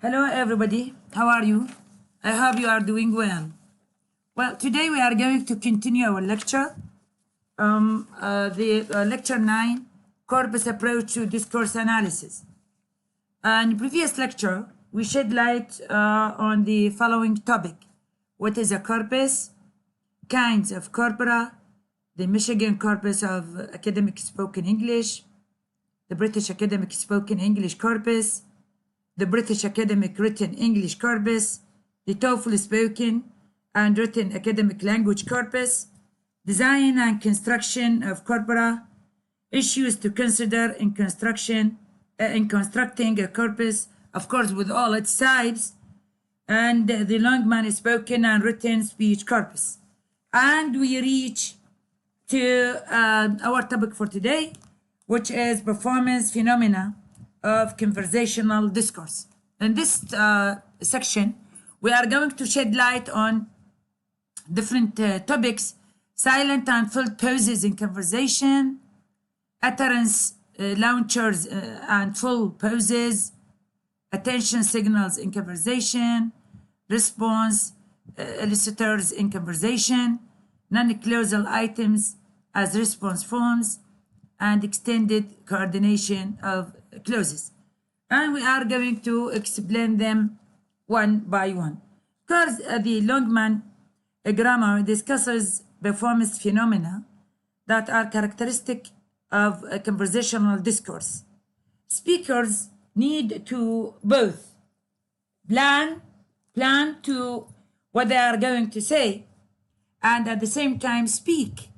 Hello everybody, how are you? I hope you are doing well. Well, today we are going to continue our lecture. Lecture 9, Corpus Approach to Discourse Analysis. In previous lecture, we shed light on the following topic. What is a corpus? Kinds of corpora, the Michigan Corpus of Academic Spoken English, the British Academic Spoken English Corpus, the British Academic Written English Corpus, the TOEFL Spoken and Written Academic Language Corpus, design and construction of corpora, issues to consider in constructing a corpus, of course with all its types, and the Longman Spoken and Written Speech Corpus. And we reach to our topic for today, which is performance phenomena of conversational discourse. In this section, we are going to shed light on different topics: silent and full pauses in conversation, utterance launchers and full pauses, attention signals in conversation, response elicitors in conversation, non-clausal items as response forms, and extended coordination of clauses. And we are going to explain them one by one. Because the Longman grammar discusses performance phenomena that are characteristic of a conversational discourse. Speakers need to both plan to what they are going to say, and at the same time speak.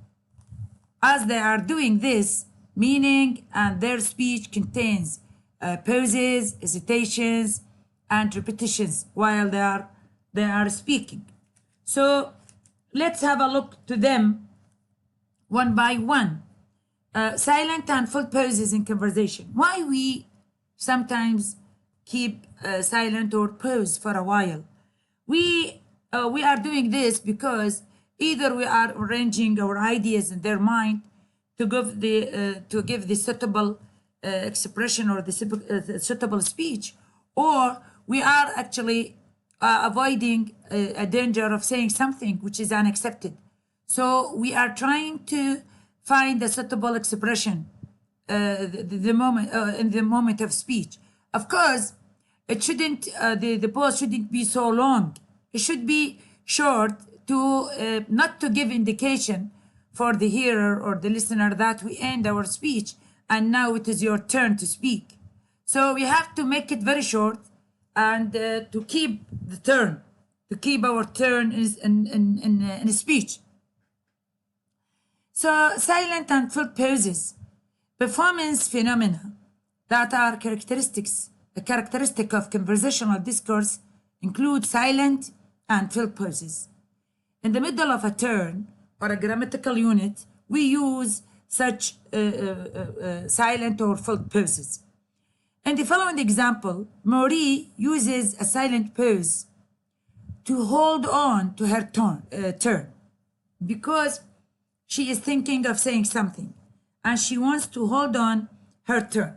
As they are doing this, meaning and their speech contains pauses, hesitations, and repetitions while they are speaking. So let's have a look to them one by one. Silent and full pauses in conversation. Why we sometimes keep silent or pause for a while? We are doing this because either we are arranging our ideas in their mind to give the suitable expression or the suitable speech, or we are actually avoiding a danger of saying something which is unaccepted. So we are trying to find a suitable expression in the moment of speech. Of course, it shouldn't the pause shouldn't be so long. It should be short to not to give indication for the hearer or the listener that we end our speech and now it is your turn to speak. So we have to make it very short and to keep the turn, to keep our turn in speech. So silent and full pauses, performance phenomena that are characteristic of conversational discourse include silent and full pauses. In the middle of a turn or a grammatical unit, we use such silent or full pauses. In the following example, Marie uses a silent pause to hold on to her turn because she is thinking of saying something and she wants to hold on her turn.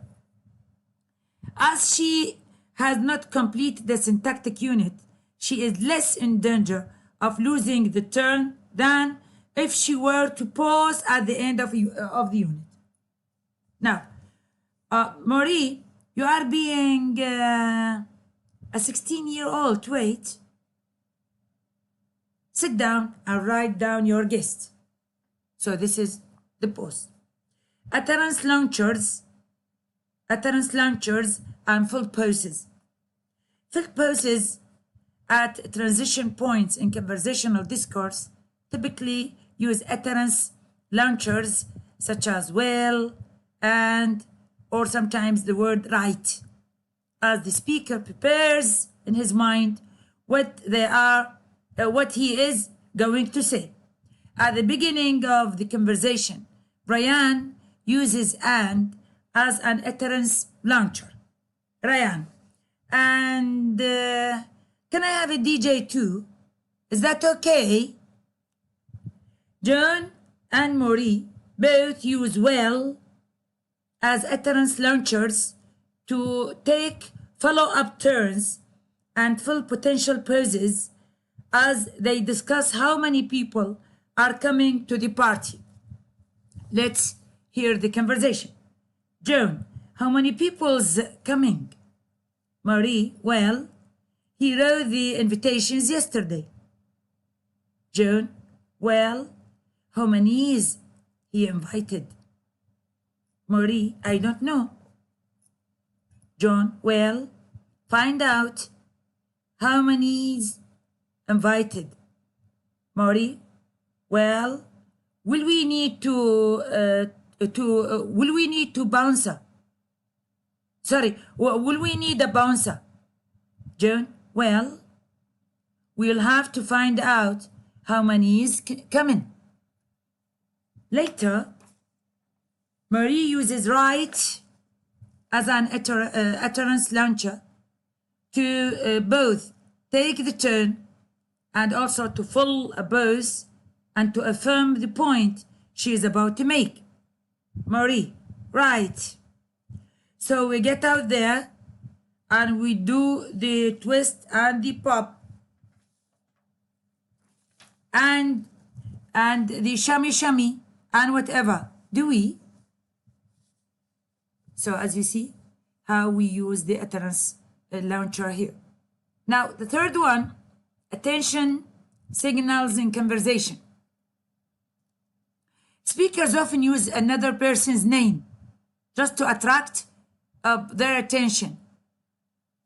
As she has not completed the syntactic unit, she is less in danger of losing the turn than if she were to pause at the end of the unit. Now, Marie, you are being a 16-year-old. Wait. Sit down and write down your guest. So this is the pause. Utterance launchers and full pauses. Full pauses at transition points in conversational discourse typically use utterance launchers such as well, and, or sometimes the word right, as the speaker prepares in his mind what he is going to say. At the beginning of the conversation, Brian uses and as an utterance launcher. Ryan, and can I have a DJ too? Is that okay? John and Marie both use well as utterance launchers to take follow-up turns and full potential pauses as they discuss how many people are coming to the party. Let's hear the conversation. Joan, how many people's coming? Marie, well, he wrote the invitations yesterday. Joan, well, how many is he invited? Marie, I don't know. John, well, find out how many is invited. Marie, well, will we need to bouncer? Sorry, will we need a bouncer? John, well, we'll have to find out how many is coming. Later, Marie uses right as an utterance launcher to both take the turn and also to fill a pause and to affirm the point she is about to make. Marie, right. So we get out there and we do the twist and the pop and the shimmy and whatever. Do we? So as you see how we use the utterance launcher here. Now the third one, attention signals in conversation. Speakers often use another person's name just to attract their attention.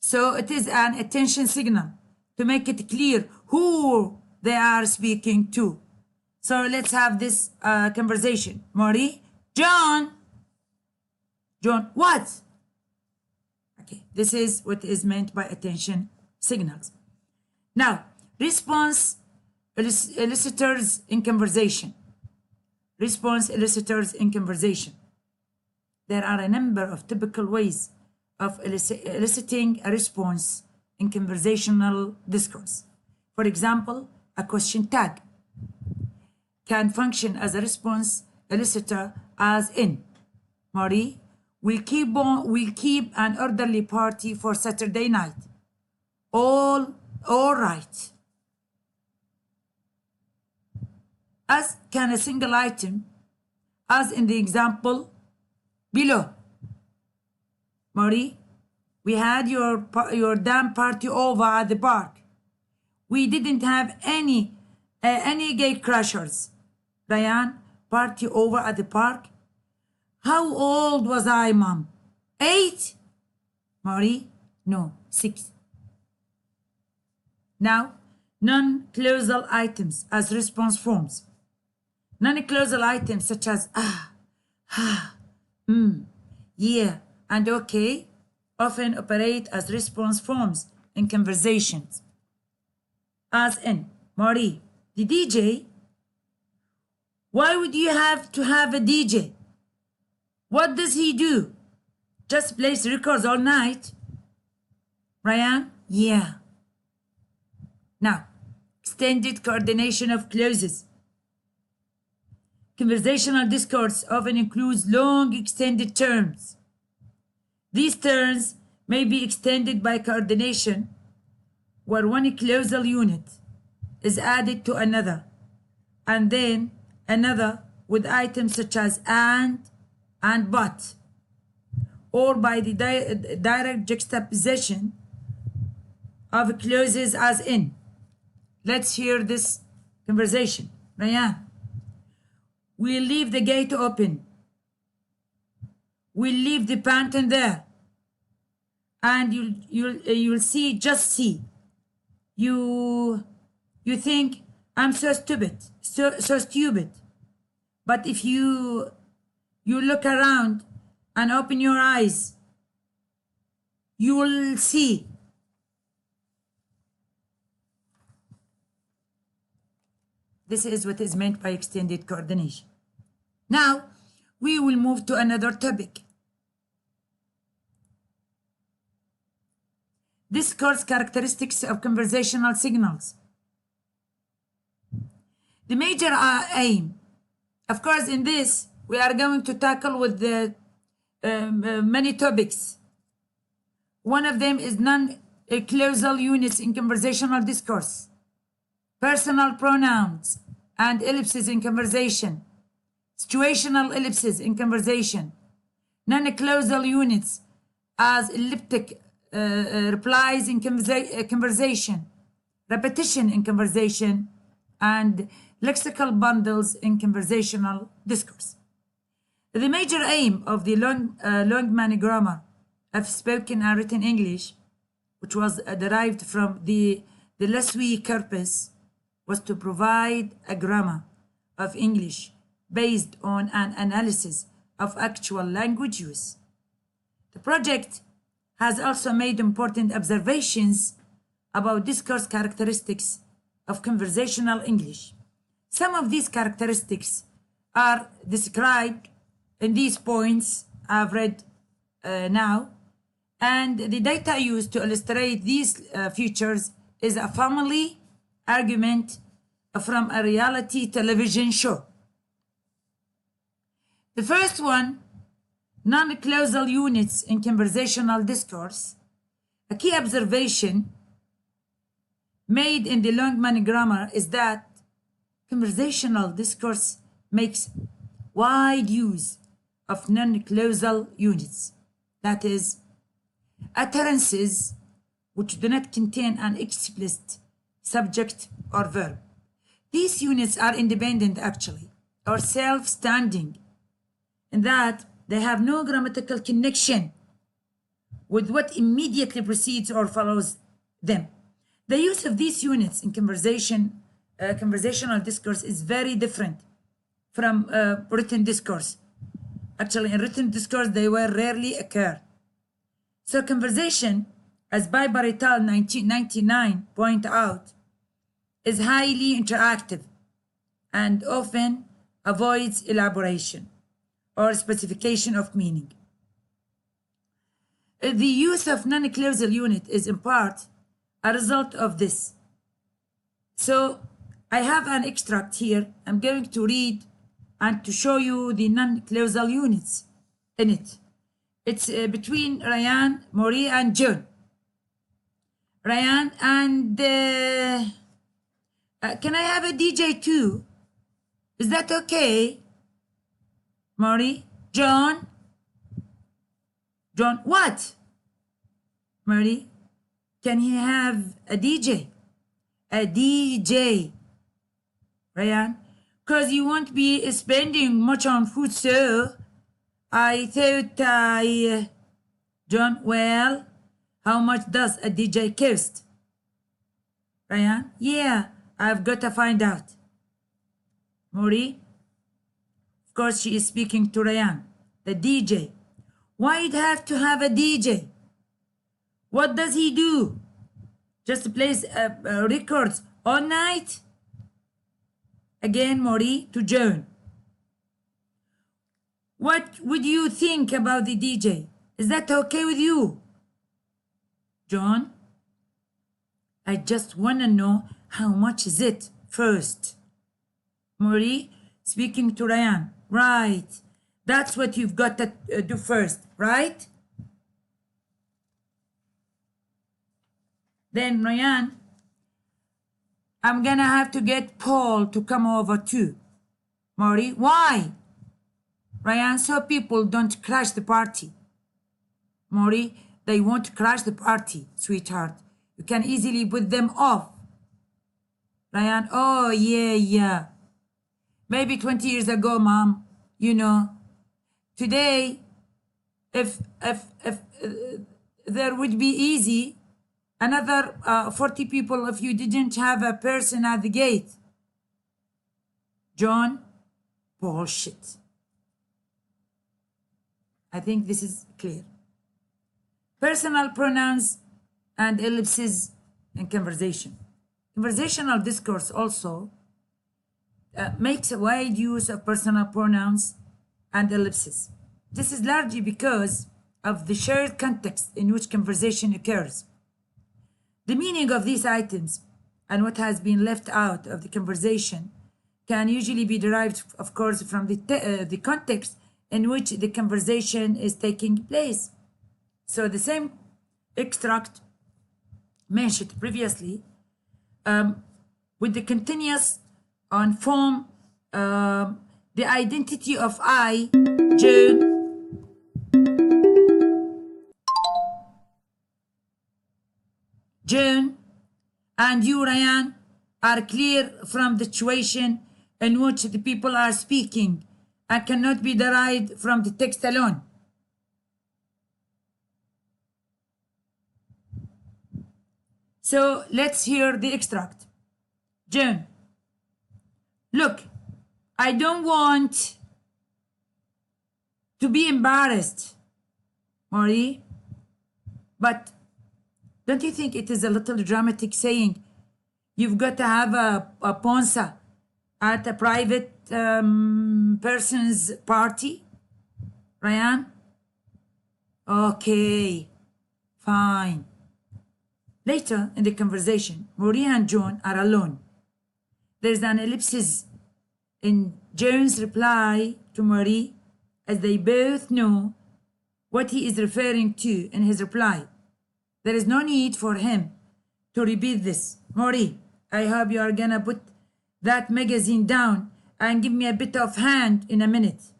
So it is an attention signal to make it clear who they are speaking to. So let's have this conversation. Marie, John. John, what? Okay, this is what is meant by attention signals. Now, response elicitors in conversation. Response elicitors in conversation. There are a number of typical ways of eliciting a response in conversational discourse. For example, a question tag can function as a response elicitor, as in, Marie, we'll keep an orderly party for Saturday night. All right. As can a single item, as in the example below. Marie, we had your damn party over at the park. We didn't have any gate crashers. Diane, party over at the park? How old was I, Mom? 8? Marie, no, 6. Now, non-clausal items as response forms. Non-clausal items such as yeah, and okay often operate as response forms in conversations. As in, Marie, the DJ? Why would you have to have a DJ? What does he do? Just plays records all night? Ryan? Yeah. Now, extended coordination of clauses. Conversational discourse often includes long extended terms. These terms may be extended by coordination, where one clausal unit is added to another, and then another with items such as and but, or by the direct juxtaposition of clauses as in. Let's hear this conversation. Ryan, we'll leave the gate open. We'll leave the pantry there, and you'll see. Just see. You think I'm so stupid, so stupid, but if you look around and open your eyes, you will see. This is what is meant by extended coordination. Now, we will move to another topic. Discourse characteristics of conversational signals. The major aim, of course, in this, we are going to tackle with the many topics. One of them is clausal units in conversational discourse, personal pronouns and ellipses in conversation, situational ellipses in conversation, non-clausal units as elliptic replies in conversation, repetition in conversation, and lexical bundles in conversational discourse. The major aim of the Longman grammar of spoken and written English, which was derived from the Lesueur corpus, was to provide a grammar of English based on an analysis of actual language use. The project has also made important observations about discourse characteristics of conversational English. Some of these characteristics are described in these points I've read now, and the data used to illustrate these features is a family argument from a reality television show. The first one, non-clausal units in conversational discourse. A key observation made in the Longman grammar is that conversational discourse makes wide use of non-clausal units, that is, utterances which do not contain an explicit subject or verb. These units are independent actually, or self-standing, in that they have no grammatical connection with what immediately precedes or follows them. The use of these units in conversational discourse is very different from written discourse. Actually, in written discourse, they were rarely occur. So conversation, as Barbarital 1999 point out, is highly interactive and often avoids elaboration or specification of meaning. The use of non-clausal unit is in part a result of this. So I have an extract here. I'm going to read and to show you the non-clausal units in it. It's between Ryan, Maury, and John. Ryan and can I have a DJ too? Is that okay? Maury? John? John, what? Maury, can he have a DJ? A DJ. Ryan? Because you won't be spending much on food, so I thought John, well, how much does a DJ cost? Ryan? Yeah, I've got to find out. Maury? Of course, she is speaking to Ryan, the DJ. Why'd have to have a DJ? What does he do? Just plays records all night? Again, Maury to John. What would you think about the DJ? Is that okay with you? John, I just want to know how much is it first. Maury speaking to Ryan. Right. That's what you've got to do first, right? Then Ryan, I'm gonna have to get Paul to come over too. Maury, why? Ryan, so people don't crash the party. Maury, they won't crash the party, sweetheart. You can easily put them off. Ryan, oh yeah. Maybe 20 years ago, Mom, you know. Today, if there would be easy, another 40 people if you didn't have a person at the gate. John, bullshit. I think this is clear. Personal pronouns and ellipses in conversation. Conversational discourse also makes a wide use of personal pronouns and ellipses. This is largely because of the shared context in which conversation occurs. The meaning of these items and what has been left out of the conversation can usually be derived, of course, from the context in which the conversation is taking place. So the same extract mentioned previously, with the continuous on form the identity of I, June, and you, Ryan, are clear from the situation in which the people are speaking and cannot be derived from the text alone. So let's hear the extract. June, look, I don't want to be embarrassed, Marie, but don't you think it is a little dramatic saying you've got to have a ponsa at a private person's party? Ryan? Okay, fine. Later in the conversation, Maria and John are alone. There's an ellipsis in John's reply to Marie, as they both know what he is referring to in his reply. There is no need for him to repeat this. Marie, I hope you are gonna put that magazine down and give me a bit of hand in a minute.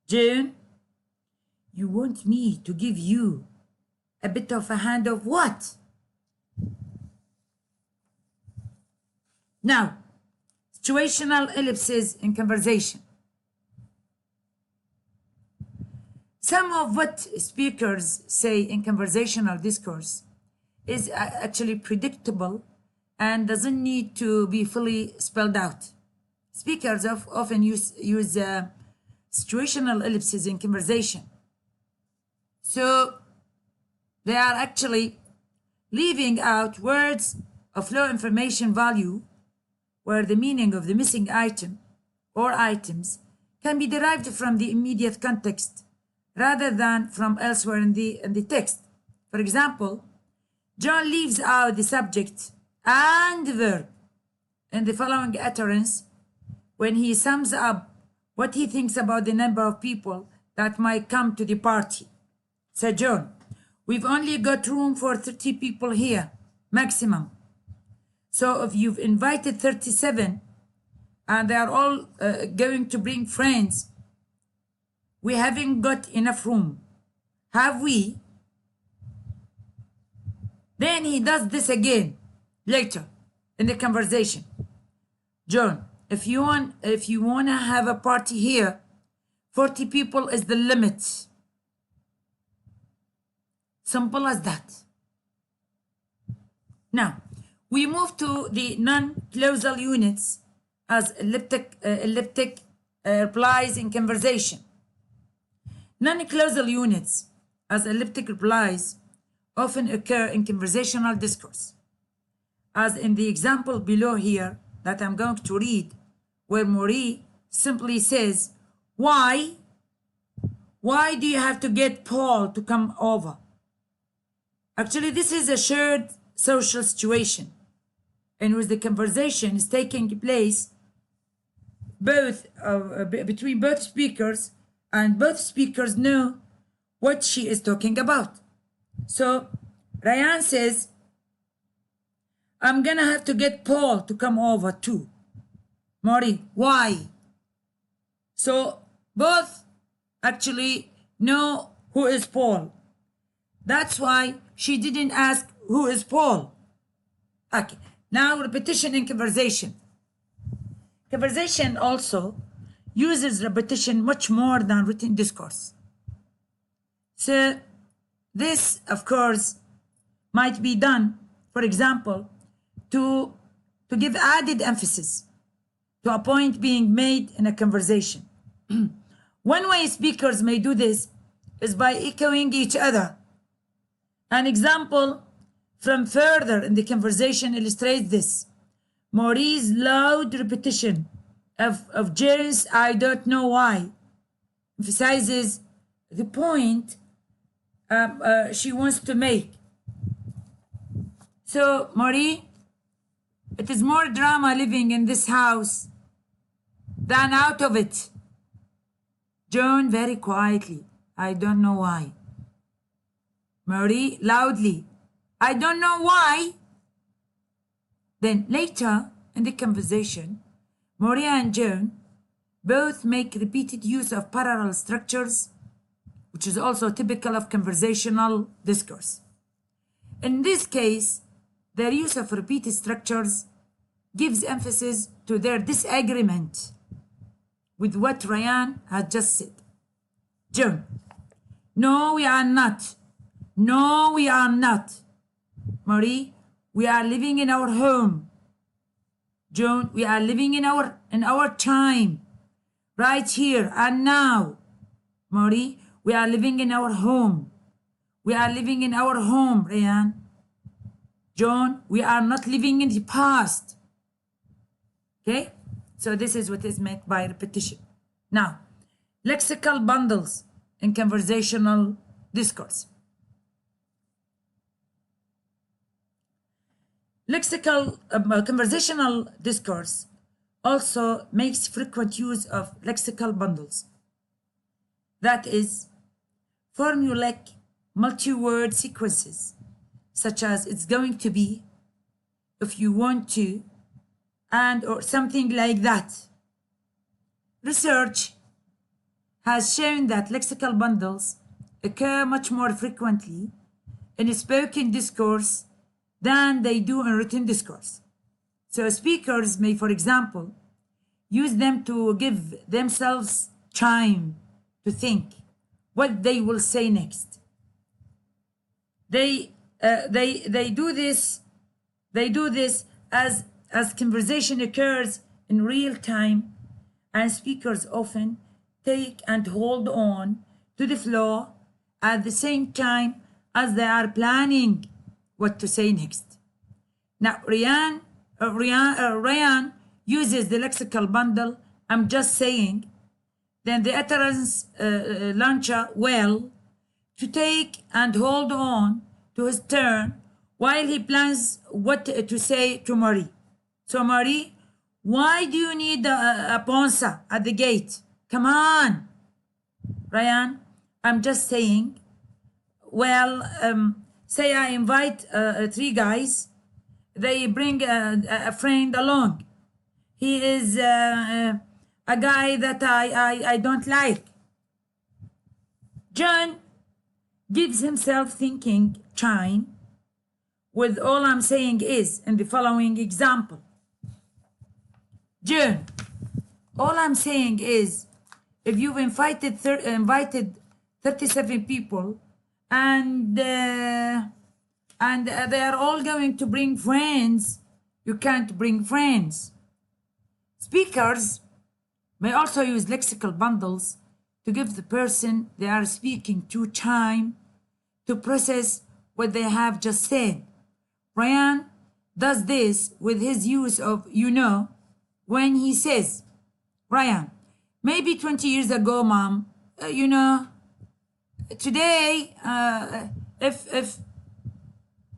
June, you want me to give you a bit of a hand of what? Now, situational ellipses in conversation. Some of what speakers say in conversational discourse is actually predictable and doesn't need to be fully spelled out. Speakers often use situational ellipses in conversation. So they are actually leaving out words of low information value where the meaning of the missing item or items can be derived from the immediate context rather than from elsewhere in the text. For example, John leaves out the subject and the verb in the following utterance when he sums up what he thinks about the number of people that might come to the party. So John, we've only got room for 30 people here, maximum. So if you've invited 37 and they are all going to bring friends, we haven't got enough room, have we? Then he does this again later in the conversation. John, if you want to have a party here, 40 people is the limit. Simple as that. Now, we move to the non-clausal units as elliptic replies in conversation. Non-clausal units as elliptic replies often occur in conversational discourse, as in the example below here that I'm going to read, where Marie simply says, why do you have to get Paul to come over? Actually, this is a shared social situation in which the conversation is taking place between both speakers, and both speakers know what she is talking about. So Ryan says, I'm gonna have to get Paul to come over too. Marie, why? So both actually know who is Paul. That's why she didn't ask who is Paul. Okay, now repetition in conversation. Conversation also uses repetition much more than written discourse. So this, of course, might be done, for example, to give added emphasis to a point being made in a conversation. One way speakers may do this is by echoing each other. An example from further in the conversation illustrates this. Maurie's loud repetition of Jerry's I don't know why emphasizes the point she wants to make. So, Marie, it is more drama living in this house than out of it. Joan, very quietly, I don't know why. Marie, loudly, I don't know why. Then later in the conversation, Maria and John both make repeated use of parallel structures, which is also typical of conversational discourse. In this case, their use of repeated structures gives emphasis to their disagreement with what Ryan had just said. John: no, we are not. No, we are not. Marie: we are living in our home. John: we are living in our time, right here and now. Marie: we are living in our home. We are living in our home, Ryan. John: we are not living in the past. Okay, so this is what is meant by repetition. Now, lexical bundles in conversational discourse. Conversational discourse also makes frequent use of lexical bundles. That is, formulaic multi-word sequences, such as it's going to be, if you want to, and or something like that. Research has shown that lexical bundles occur much more frequently in spoken discourse than they do in written discourse. So speakers may, for example, use them to give themselves time to think what they will say next. They do this as conversation occurs in real time, and speakers often take and hold on to the flow at the same time as they are planning what to say next. Now, Ryan uses the lexical bundle, I'm just saying, then the utterance launcher well, to take and hold on to his turn while he plans what to say to Marie. So Marie: why do you need a ponza at the gate? Come on. Ryan: I'm just saying, well, say I invite 3 guys. They bring a friend along. He is a guy that I don't like. John gives himself thinking time with all I'm saying is in the following example. John: all I'm saying is, if you've invited 37 people and they are all going to bring friends, you can't bring friends. Speakers may also use lexical bundles to give the person they are speaking to time to process what they have just said. Ryan does this with his use of you know when he says, Ryan: maybe 20 years ago, Mom, you know, today, if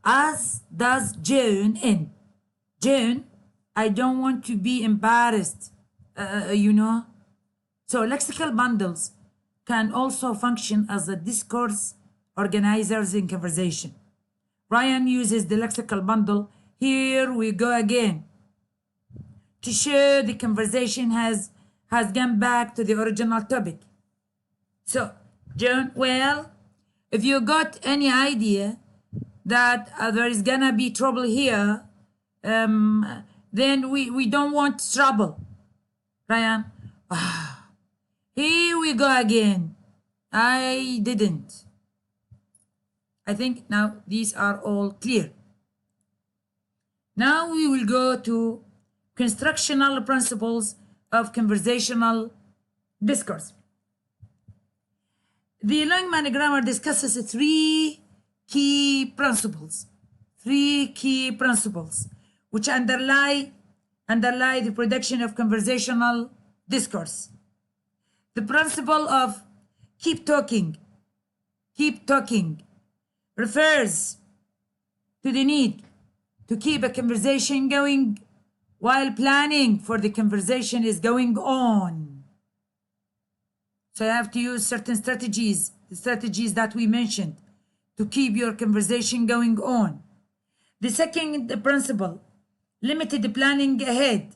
as does June in. June, I don't want to be embarrassed, you know. So lexical bundles can also function as a discourse organizers in conversation. Ryan uses the lexical bundle, here we go again, to show the conversation has gone back to the original topic. So, John: well, if you got any idea that there is gonna be trouble here, then we don't want trouble. Ryan: here we go again. I didn't. I think now these are all clear. Now we will go to constructional principles of conversational discourse. The Longman grammar discusses 3 key principles, which underlie the production of conversational discourse. The principle of keep talking refers to the need to keep a conversation going while planning for the conversation is going on. So you have to use certain strategies, the strategies that we mentioned, to keep your conversation going on. The second principle, limited planning ahead,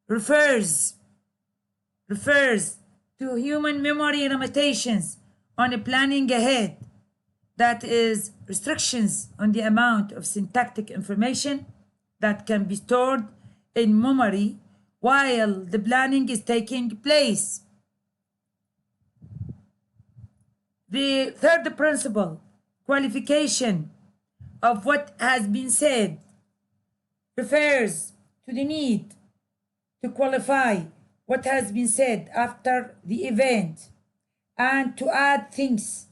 refers to human memory limitations on planning ahead. That is, restrictions on the amount of syntactic information that can be stored in memory while the planning is taking place. The third principle, qualification of what has been said, refers to the need to qualify what has been said after the event and to add things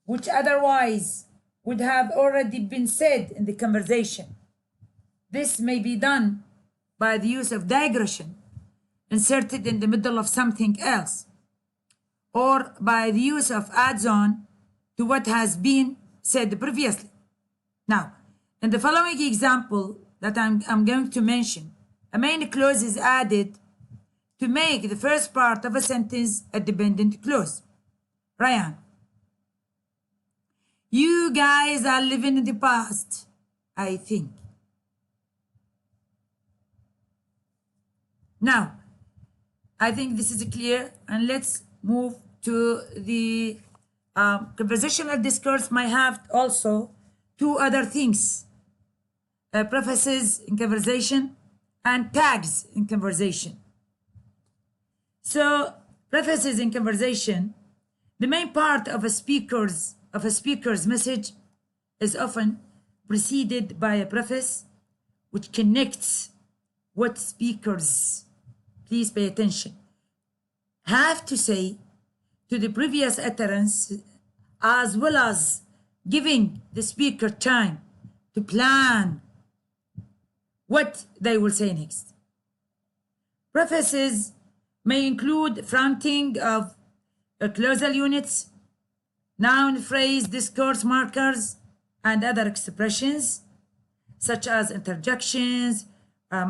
which otherwise would have already been said in the conversation. This may be done by the use of digression inserted in the middle of something else, or by the use of adds-on to what has been said previously. Now, in the following example that I'm going to mention, a main clause is added to make the first part of a sentence a dependent clause. Ryan, you guys are living in the past, I think. Now, I think this is clear, and let's move to the conversational discourse. Might have also two other things, prefaces in conversation and tags in conversation. So, prefaces in conversation, the main part of a speaker's message is often preceded by a preface which connects what speakers, please pay attention, have to say to the previous utterance, as well as giving the speaker time to plan what they will say next. Prefaces may include fronting of clausal units, noun, phrase, discourse markers, and other expressions such as interjections,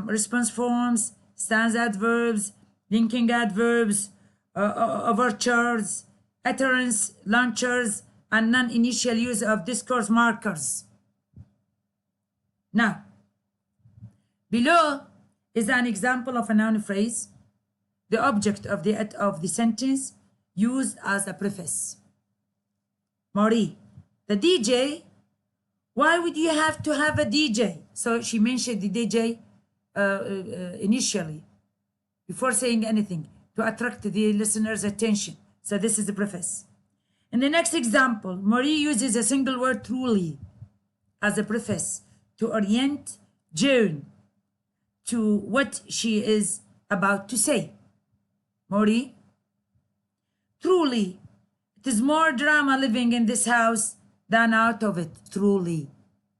response forms, stanza adverbs, linking adverbs, overtures, utterance, launchers, and non-initial use of discourse markers. Now, below is an example of a noun phrase, the object of the sentence used as a preface. Marie, the DJ, why would you have to have a DJ? So she mentioned the DJ initially, before saying anything, to attract the listener's attention. So this is the preface. In the next example, Marie uses a single word truly as a preface to orient June to what she is about to say. Marie, truly, it is more drama living in this house than out of it, truly.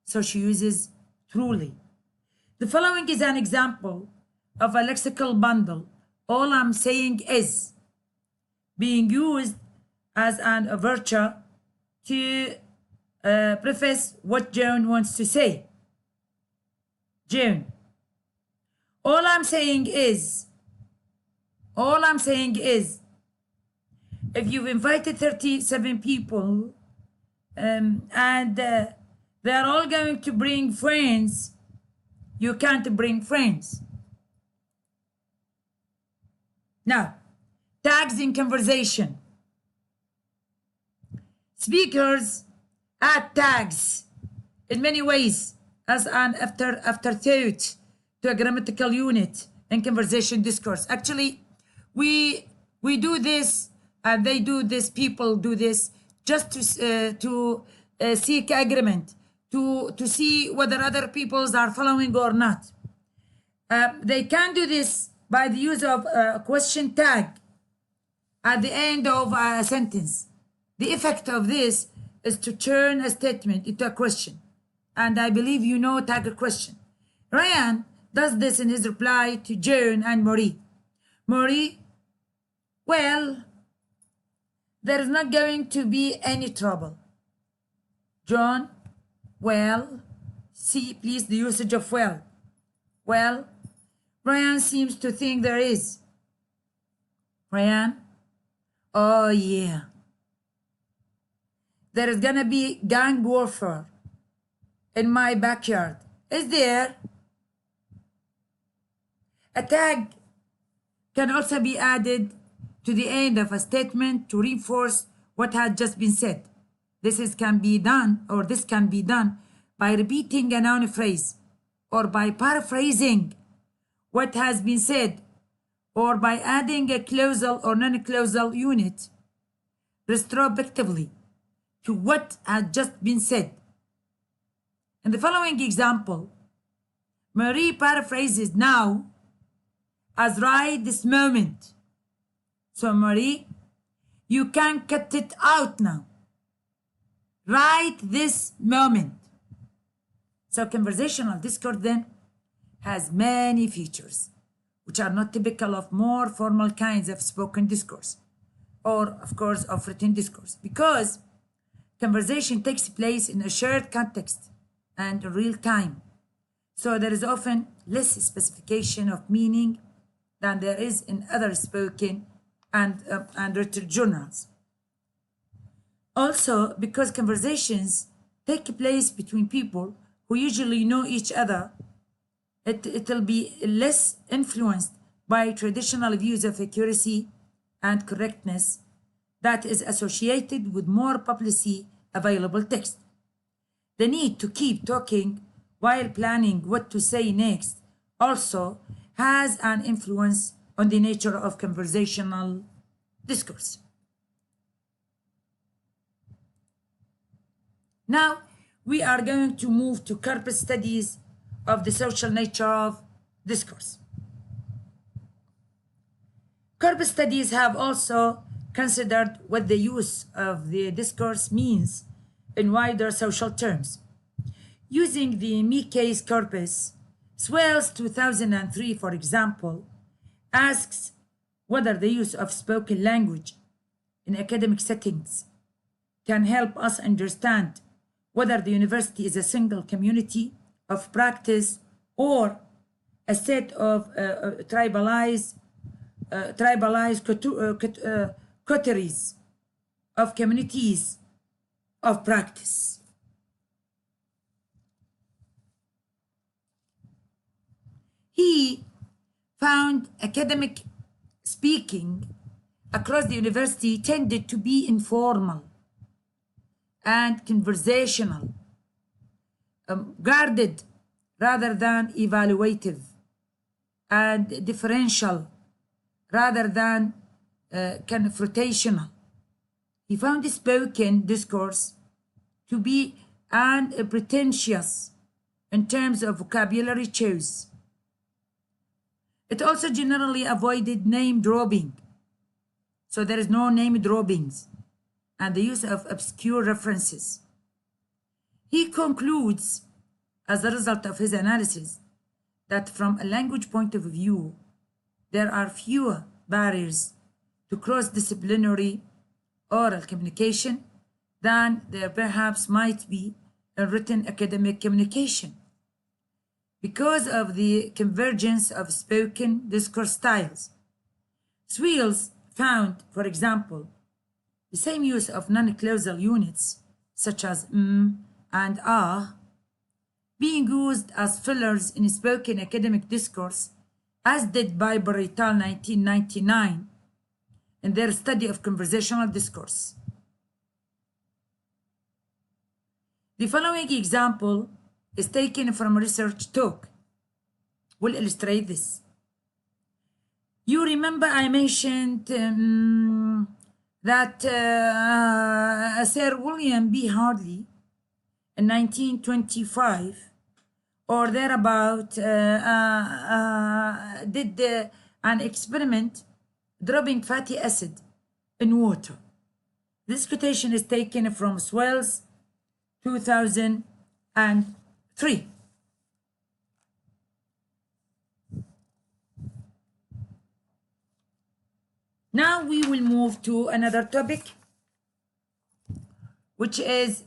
So she uses truly. The following is an example of a lexical bundle. All I'm saying is being used as an overture to preface what Joan wants to say. Joan, all I'm saying is, if you've invited 37 people and they are all going to bring friends, you can't bring friends. Now, tags in conversation. Speakers add tags in many ways as an afterthought to a grammatical unit in conversation discourse. Actually, we do this, and they do this, people do this, just to seek agreement, to see whether other peoples are following or not. They can do this by the use of a question tag at the end of a sentence. The effect of this is to turn a statement into a question. And I believe you know tag a question. Ryan does this in his reply to Joan and Marie. Marie, well, there is not going to be any trouble. John, well, see please the usage of well. Well, Ryan seems to think there is. Ryan, oh yeah. There is gonna be gang warfare in my backyard. Is there? A tag can also be added to the end of a statement to reinforce what had just been said. This can be done by repeating a noun phrase, or by paraphrasing what has been said, or by adding a clausal or non-clausal unit retrospectively to what had just been said. In the following example, Marie paraphrases now as right this moment. So Marie, you can cut it out now. Right this moment. So conversational discourse then has many features which are not typical of more formal kinds of spoken discourse, or of course of written discourse, because conversation takes place in a shared context and in real time. So there is often less specification of meaning than there is in other spoken and written journals. Also, because conversations take place between people who usually know each other, it'll be less influenced by traditional views of accuracy and correctness that is associated with more publicly available text. The need to keep talking while planning what to say next also has an influence on the nature of conversational discourse. Now, we are going to move to corpus studies of the social nature of discourse. Corpus studies have also considered what the use of the discourse means in wider social terms. Using the me-case corpus, Swales 2003, for example, asks whether the use of spoken language in academic settings can help us understand whether the university is a single community of practice or a set of tribalized coteries of communities of practice. He found academic speaking across the university tended to be informal and conversational, guarded rather than evaluative, and differential rather than confrontational. He found the spoken discourse to be unpretentious in terms of vocabulary choice. It also generally avoided name dropping, so there is no name droppings, and the use of obscure references. He concludes, as a result of his analysis, that from a language point of view, there are fewer barriers to cross-disciplinary oral communication than there perhaps might be in written academic communication, because of the convergence of spoken discourse styles. Swales found, for example, the same use of non-clausal units, such as and being used as fillers in spoken academic discourse, as did Biber et al. 1999 in their study of conversational discourse. The following example is taken from a research talk. We'll illustrate this. You remember I mentioned that Sir William B. Hartley in 1925 or thereabout did an experiment dropping fatty acid in water. This quotation is taken from Swales 2003. Now we will move to another topic, which is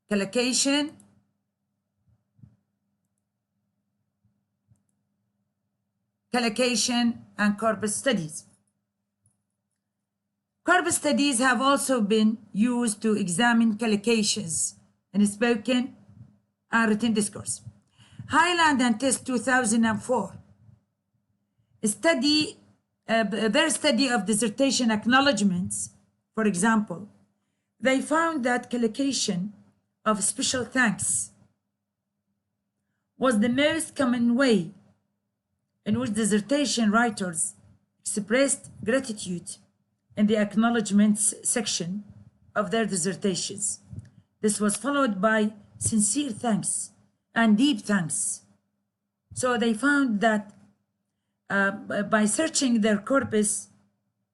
collocation, and corpus studies. Corpus studies have also been used to examine collocations in spoken and written discourse. Highland and Test 2004 study, their study of dissertation acknowledgements, for example, they found that collocation of special thanks was the most common way in which dissertation writers expressed gratitude in the acknowledgements section of their dissertations. This was followed by sincere thanks and deep thanks. So they found that by searching their corpus,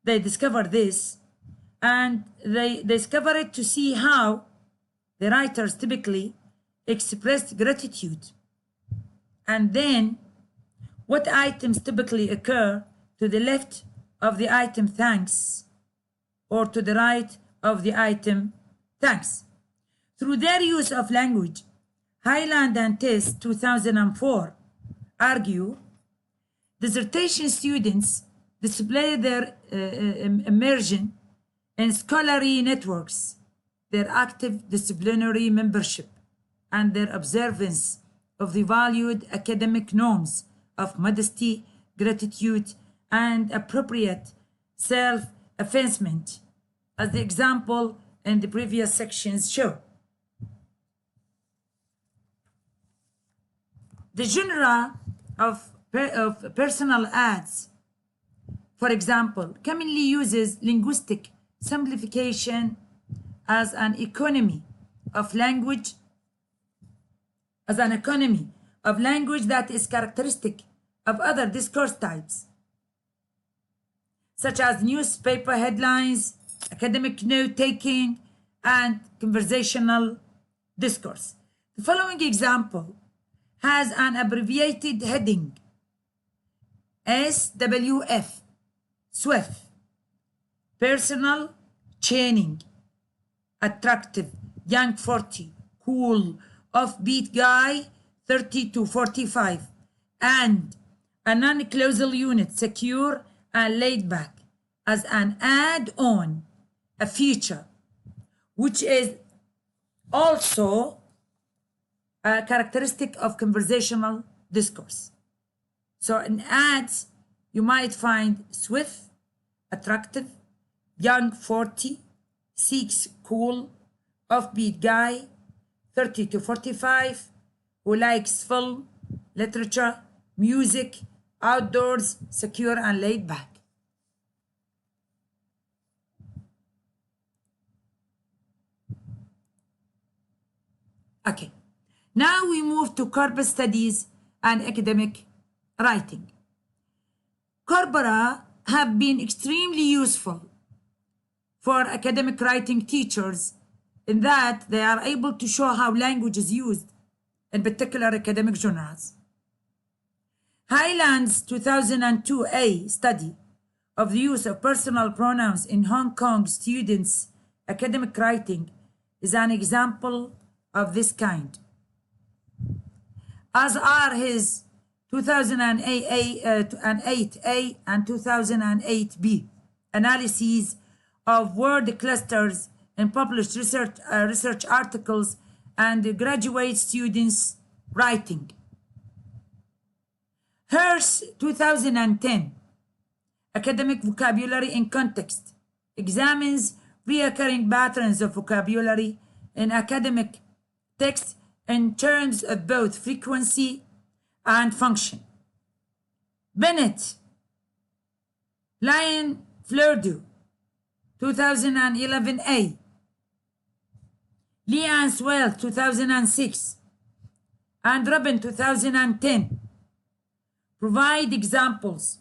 they discovered this, and they discovered to see how the writers typically expressed gratitude, and then what items typically occur to the left of the item thanks or to the right of the item thanks. Through their use of language, Highland and Test 2004 argue dissertation students display their immersion in scholarly networks, their active disciplinary membership, and their observance of the valued academic norms of modesty, gratitude, and appropriate self-effacement, as the example in the previous sections show. The genre of personal ads, for example, commonly uses linguistic simplification as an economy of language, that is characteristic of other discourse types, such as newspaper headlines, academic note-taking, and conversational discourse. The following example has an abbreviated heading, SWF, SWF, personal, chaining, attractive, young 40, cool, offbeat guy 30 to 45, and a non-clausal unit, secure and laid back, as an add-on, a feature, which is also a characteristic of conversational discourse. So in ads, you might find swift, attractive, young 40, seeks cool, offbeat guy, 30 to 45, who likes film, literature, music, outdoors, secure and laid back. Okay, now we move to corpus studies and academic writing. Corpora have been extremely useful for academic writing teachers in that they are able to show how language is used in particular academic genres. Highland's 2002A study of the use of personal pronouns in Hong Kong students' academic writing is an example of this kind, as are his 2008A and 2008B analyses of word clusters in published research articles and graduate students' writing. Hirsch's 2010 Academic Vocabulary in Context examines recurring patterns of vocabulary in academic text in terms of both frequency and function. Bennett, Lyon Fleurdeau, 2011A, Lee and Swell, 2006, and Robin, 2010, provide examples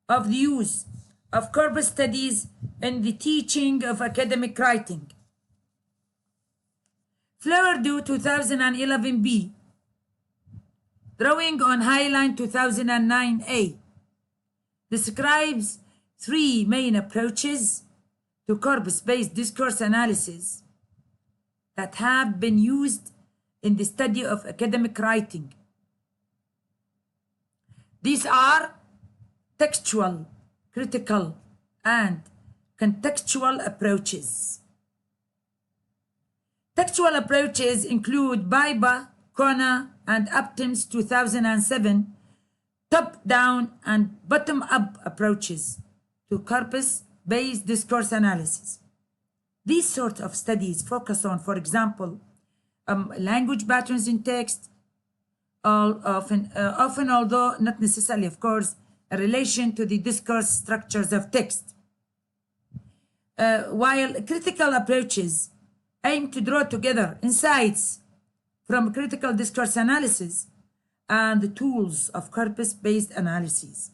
of the use of corpus studies in the teaching of academic writing. Fleurdeau, 2011B, drawing on Highland 2009A, describes three main approaches to corpus-based discourse analysis that have been used in the study of academic writing. These are textual, critical, and contextual approaches. Textual approaches include BIBA, Kona, and Upton's 2007 top-down and bottom-up approaches to corpus-based discourse analysis. These sorts of studies focus on, for example, language patterns in text, often, although not necessarily, of course, a relation to the discourse structures of text. While critical approaches aim to draw together insights from critical discourse analysis and the tools of corpus-based analyses,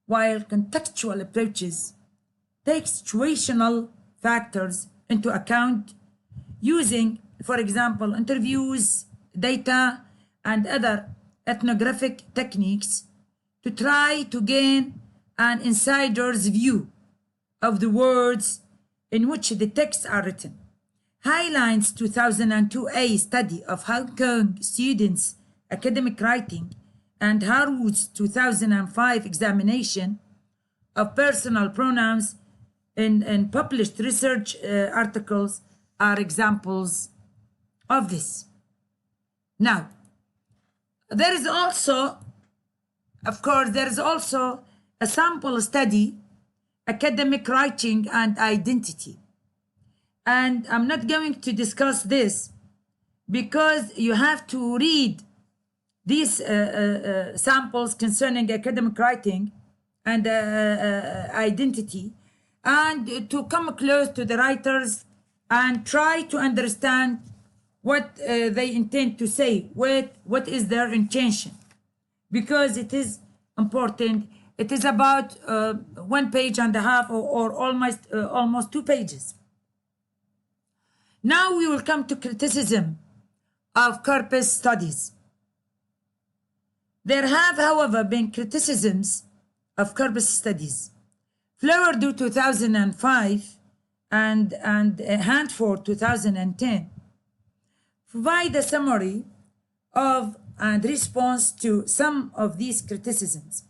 while contextual approaches take situational factors into account using, for example, interviews, data, and other ethnographic techniques to try to gain an insider's view of the words in which the texts are written. Highlights 2002A study of Hong Kong students' academic writing and Harwood's 2005 examination of personal pronouns in published research articles are examples of this. Now, there is also, of course, there is also a sample study, academic writing and identity. And I'm not going to discuss this because you have to read these samples concerning academic writing and identity, and to come close to the writers and try to understand what they intend to say, what is their intention, because it is important. It is about 1.5 pages or almost 2 pages. Now we will come to criticism of corpus studies. There have, however, been criticisms of corpus studies. Flowerdew 2005 and Handford 2010 provide a summary of and response to some of these criticisms.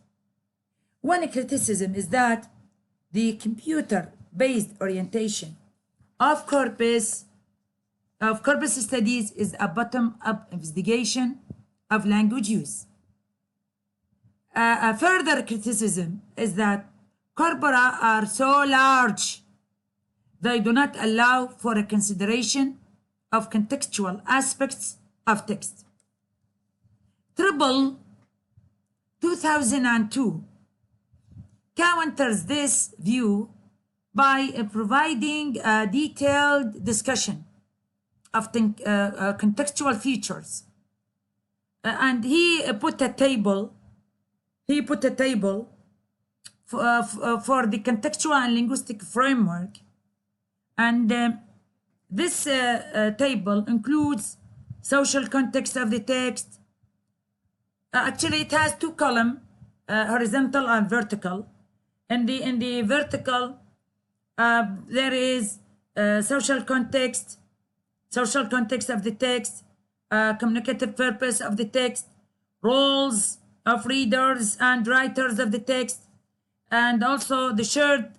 One criticism is that the computer-based orientation of corpus studies is a bottom-up investigation of language use. A further criticism is that corpora are so large they do not allow for a consideration of contextual aspects of text. Triple 2002 counters this view by providing a detailed discussion of contextual features, and he put a table for the contextual and linguistic framework, and this table includes social context of the text. Actually, it has 2 columns, horizontal and vertical. In the vertical, there is social context of the text, communicative purpose of the text, roles of readers and writers of the text, and also the shared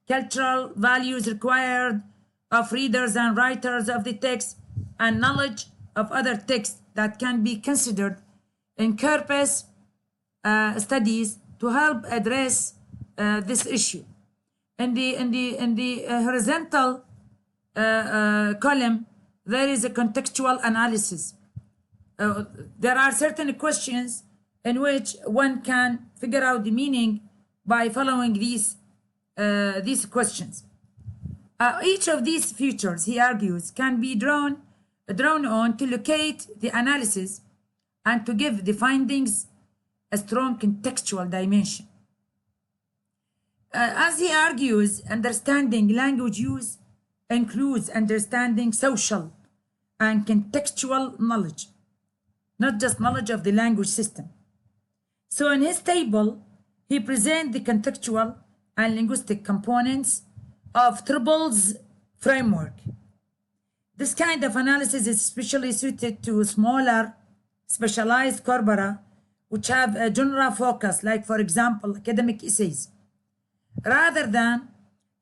cultural values required of readers and writers of the text, and knowledge of other texts that can be considered in corpus studies to help address this issue. In the horizontal column, there is a contextual analysis. There are certain questions in which one can figure out the meaning by following these questions. Each of these features, he argues, can be drawn on to locate the analysis and to give the findings a strong contextual dimension. As he argues, understanding language use includes understanding social and contextual knowledge, not just knowledge of the language system. So in his table, he presents the contextual and linguistic components of Triple's framework. This kind of analysis is especially suited to smaller, specialized corpora which have a general focus, like, for example, academic essays, rather than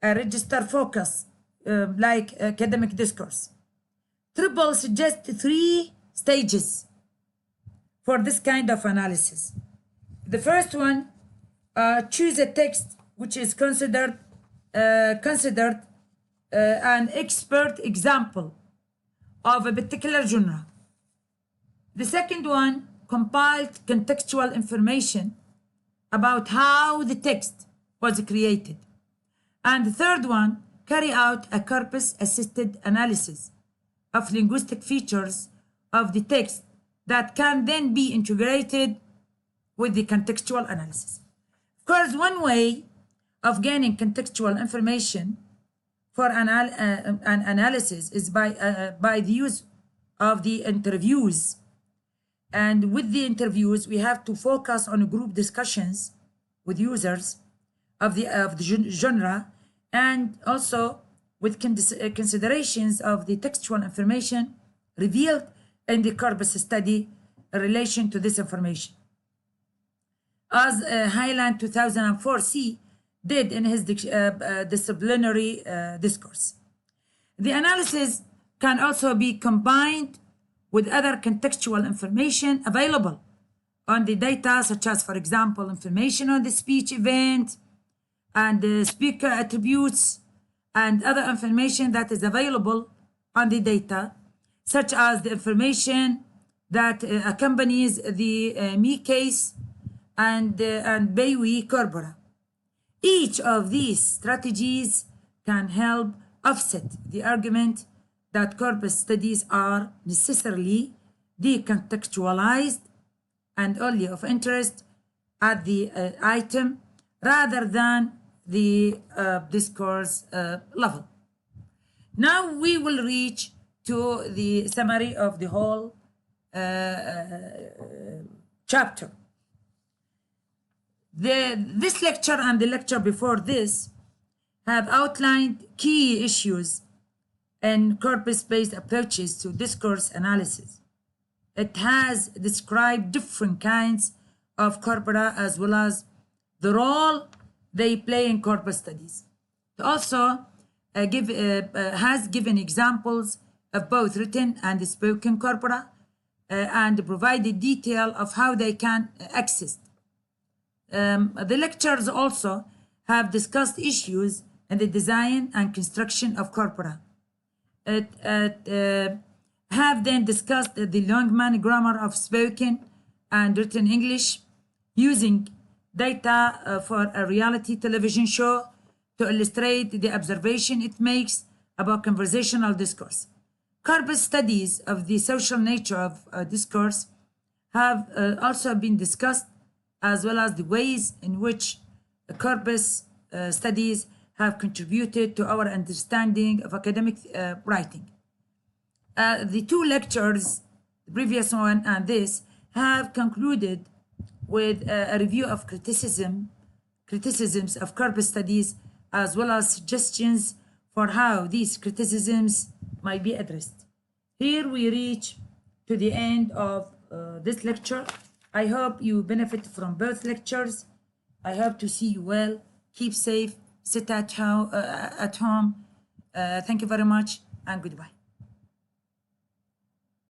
a register focus, like academic discourse. Triple suggests 3 stages for this kind of analysis. The first one, choose a text which is considered an expert example of a particular genre. The second one, compiled contextual information about how the text was created. And the third one, carry out a corpus-assisted analysis of linguistic features of the text that can then be integrated with the contextual analysis. Of course, one way of gaining contextual information for an analysis is by the use of the interviews. And with the interviews, we have to focus on group discussions with users of the genre, and also with considerations of the textual information revealed in the corpus study in relation to this information. As Highland 2004C did in his disciplinary discourse. The analysis can also be combined with other contextual information available on the data, such as, for example, information on the speech event and the speaker attributes and other information that is available on the data, such as the information that accompanies the me case and Baywee corpora. Each of these strategies can help offset the argument that corpus studies are necessarily decontextualized and only of interest at the item rather than the discourse level. Now we will reach to the summary of the whole chapter. This lecture and the lecture before this have outlined key issues in corpus-based approaches to discourse analysis. It has described different kinds of corpora as well as the role they play in corpus studies. It also has given examples of both written and spoken corpora and provided detail of how they can exist. The lectures also have discussed issues in the design and construction of corpora. Have then discussed the Longman grammar of spoken and written English using data for a reality television show to illustrate the observation it makes about conversational discourse. Corpus studies of the social nature of discourse have also been discussed, as well as the ways in which corpus studies have contributed to our understanding of academic writing. The two lectures, the previous one and this, have concluded with a review of criticisms of corpus studies, as well as suggestions for how these criticisms might be addressed. Here we reach to the end of this lecture. I hope you benefit from both lectures. I hope to see you well. Keep safe. Sit at home. Thank you very much and goodbye.